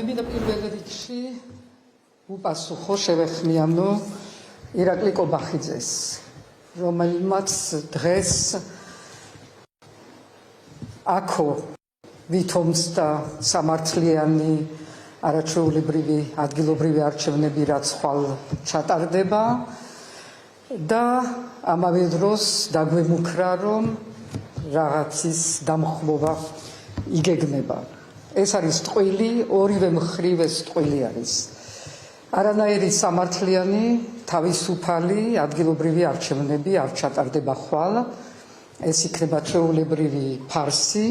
მემიდა პირველ რიგში უპასუხო შევეხმიანო ირაკლი კობახიძეს, რომელმაც დღეს აქო ვითომცდა სამართლიანი არაჩვეულებრივი ადგილობრივი არჩევნები, რაც ხვალ ჩატარდება და ამავე დროს დაგვემუქრა, რომ რაღაცის დამხმობა იგეგმება. ეს არის ტყვილი, ორივე მხრივ ეს ტყვილი არის. არანაირი სამართლიანი, თავისუფალი ადგილობრივი არჩევნები არ ჩატარდება ხვალ. ეს იქნება ჩვეულებრივი ფარსი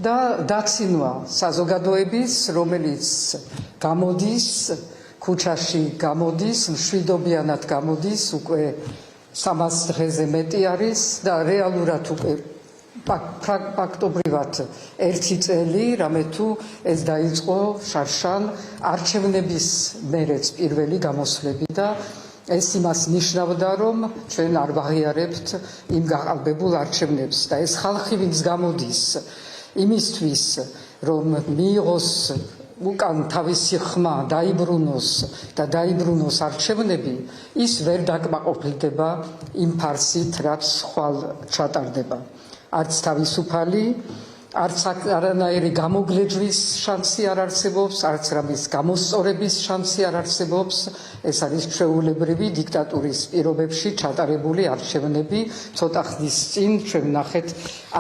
და დაცინვა საზოგადოების, რომელიც გამოდის ქუჩაში, გამოდის, მშვიდობიანად გამოდის, უკვე 300 დღეზე მეტი არის და რეალურად უკვე ფაქტობრივად 1 წელი, რამე თუ ეს დაიწყო შარშან არჩევნების მერეც პირველი გამოსვლები და ეს იმას ნიშნავდა, რომ ჩვენ არ ვაღიარებთ იმ გაყალბებულ არჩევნებს და ეს ხალხი, ვინც გამოდის იმისთვის, რომ მიიღოს უკან თავისი ხმა, დაიბრუნოს და დაიბრუნოს არჩევნები, ის ვერ დაკმაყოფილდება იმ ფარსით, რაც ხვალ ჩატარდება. არც თავისუფალი, არც არანაირი გამოგლეჯვის შანსი არ არსებობს, არც რამის გამოსწორების შანსი არ არსებობს. ეს არის ჩვეულებრივი დიქტატურის პირობებში ჩატარებული არჩევნები. ცოტა ხნის წინ ჩვენ ვნახეთ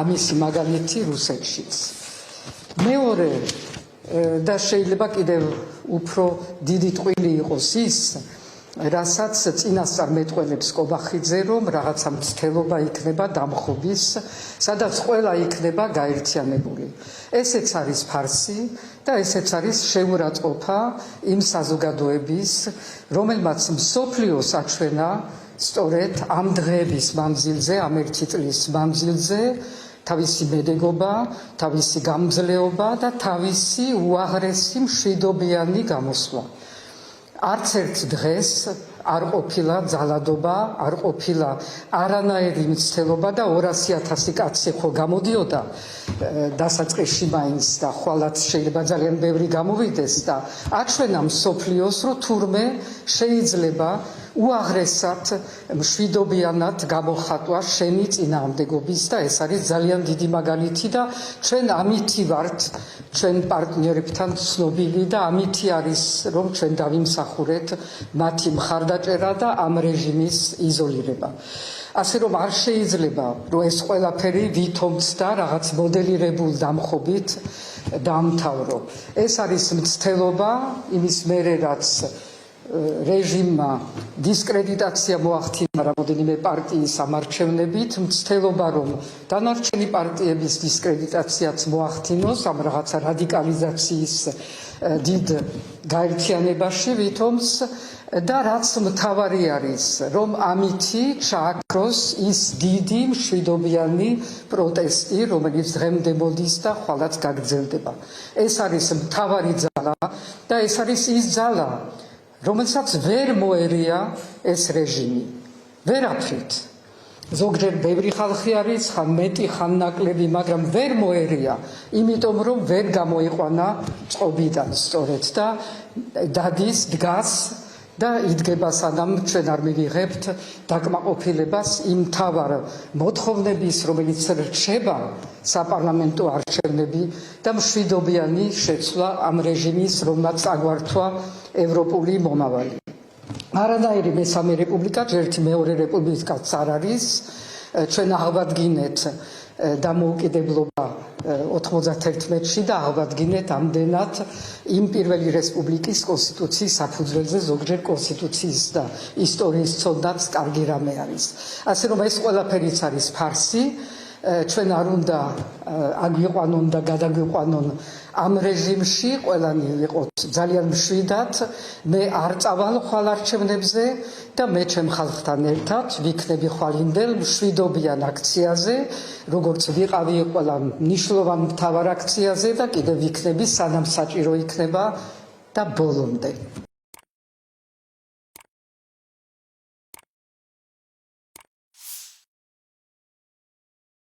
ამისი მაგალითი რუსეთშიც. მეორე და შეიძლება კიდევ უფრო დიდი ტყვილი იყოს ის, რასაც წინასწარ მეტყველებს კობახიძე, რომ რაღაცა მცდელობა იქნება დამხობის, სადაც ყველა იქნება გაერთიანებული. ესეც არის ფარსი და ესეც არის შეურაცხყოფა იმ საზოგადოების, რომელმაც მსოფლიოს აჩვენა სწორედ ამ დღეების მანძილზე, ამ 1 წლის მანძილზე თავისი მედეგობა, თავისი გამძლეობა და თავისი უაღრესი მშვიდობიანი გამოსვლა. არც ერთ დღეს არ ყოფილა ძალადობა, არ ყოფილა არანაირი მცდელობა და 200,000 კაცი ხო გამოდიოდა დასაწყისში მაინც და ხვალაც შეიძლება ძალიან ბევრი გამოვიდეს და აჩვენა მსოფლიოს, რომ თურმე შეიძლება უაღრესად მშვიდობიანად გამოხატვა შენი წინააღმდეგობის და ეს არის ძალიან დიდი მაგალითი და ჩვენ ამითი ვართ ჩვენ პარტნიორებთან ცნობილი და ამითი არის, რომ ჩვენ დავიმსახურეთ მათი მხარდაჭერა და ამ რეჟიმის იზოლირება. ასე რომ არ შეიძლება, რომ ეს ყველაფერი ვითომცდა რაღაც მოდელირებულ დამხობით დაამთავრო. ეს არის მცდელობა იმის მერე, რაც რეჟიმმა დისკრედიტაცია მოახდინა რამოდენიმე პარტიის ამარჩევნებით, მცდელობა, რომ დანარჩენი პარტიების დისკრედიტაციაც მოახდინოს ამ რაღაცა რადიკალიზაციის დიდ გაერთიანებაში ვითომს და რაც მთავარი არის, რომ ამითი ჩააქროს ის დიდი მშვიდობიანი პროტესტი, რომელიც დღემდე მოდის და ხვალაც გაგრძელდება. ეს არის მთავარი ძალა და ეს არის ის ძალა, რომელსაც ვერ მოერია ეს რეჟიმი. ვერაფრით. ზოგჯერ ბევრი ხალხი არის, ხან მეტი, ხან ნაკლები, მაგრამ ვერ მოერია, იმიტომ რომ ვერ გამოიყვანა წყობიდან სწორედ და დადის, დგას და იდგება, სანამ ჩვენ არ მივიღებთ დაკმაყოფილებას იმ მთავარ მოთხოვნების, რომელიც რჩება საპარლამენტო არჩევნები და მშვიდობიანი შეცვლა ამ რეჟიმის, რომელმაც აგვართვა ევროპული მომავალი. არანაირი მესამე რესპუბლიკა, ერთი მეორე რესპუბლიკაც არ არის. ჩვენ აღვადგინეთ დამოუკიდებლობა 91-ში და აღვადგინეთ ამდენად იმ პირველი რესპუბლიკის კონსტიტუციის საფუძველზე, ზოგჯერ კონსტიტუციის და ისტორიის ცოდნაც კარგი რამე არის. ასე რომ ეს ყველაფერიც არის ფარსი. ჩვენ არ უნდა აგვიყვანონ და გადაგვიყვანონ ამ რეჟიმში, ყველანი ვიყოთ ძალიან მშვიდად. მე არ წავალ ხვალ არჩევნებზე და მე ჩემ ხალხთან ერთად ვიქნები ხვალინდელ მშვიდობიან აქციაზე, როგორც ვიყავი ყველა მნიშვნელოვან მთავარ აქციაზე და კიდევ ვიქნები, სანამ საჭირო იქნება და ბოლომდე.